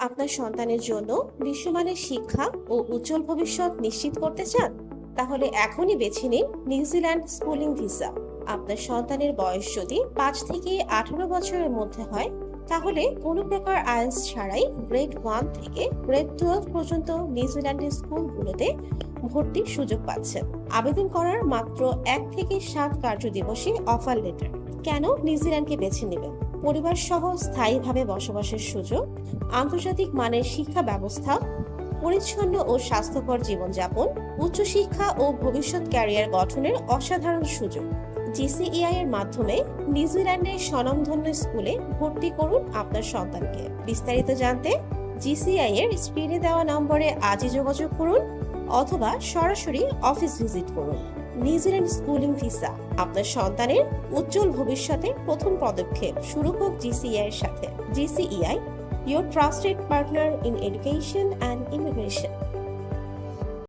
আপনার সন্তানের জন্য বিশ্বমানের শিক্ষা ও উজ্জ্বল ভবিষ্যৎ নিশ্চিত করতে চান? তাহলে এখনই বেছে নিন নিউজিল্যান্ড স্কুলিং ভিসা। আপনার সন্তানের বয়স যদি 5 থেকে 18 বছরের মধ্যে হয়, তাহলে কোনো প্রকার আইএলটিএস ছাড়াই গ্রেড 1 থেকে গ্রেড 12 পর্যন্ত নিউজিল্যান্ডের স্কুলগুলোতে ভর্তির সুযোগ পাচ্ছেন। আবেদন করার মাত্র 1 থেকে 7 কার্যদিবসে অফার লেটার। কেন নিউজিল্যান্ডকে বেছে নেবেন? পরিবার সহ স্থায়ীভাবে বসবাসের সুযোগ, আন্তর্জাতিক মানের শিক্ষা ব্যবস্থা, পরিচ্ছন্ন ও স্বাস্থ্যকর জীবনযাপন, উচ্চশিক্ষা ও ভবিষ্যৎ ক্যারিয়ার গঠনের অসাধারণ সুযোগ। জিসিইআই এর মাধ্যমে নিউজিল্যান্ডের স্বনামধন্য স্কুলে ভর্তি করুন আপনার সন্তানকে। বিস্তারিত জানতে জিসিআই এর স্ক্রিনে দেওয়া নম্বরে আজই যোগাযোগ করুন অথবা সরাসরি অফিস ভিজিট করুন। নিউজিল্যান্ড স্কুলিং ভিসা, আপনার সন্তানের উজ্জ্বল ভবিষ্যতের প্রথম পদক্ষেপ। শুরু হোক জিসিইআই এর সাথে। জিসিইআই, your trusted partner in education and immigration.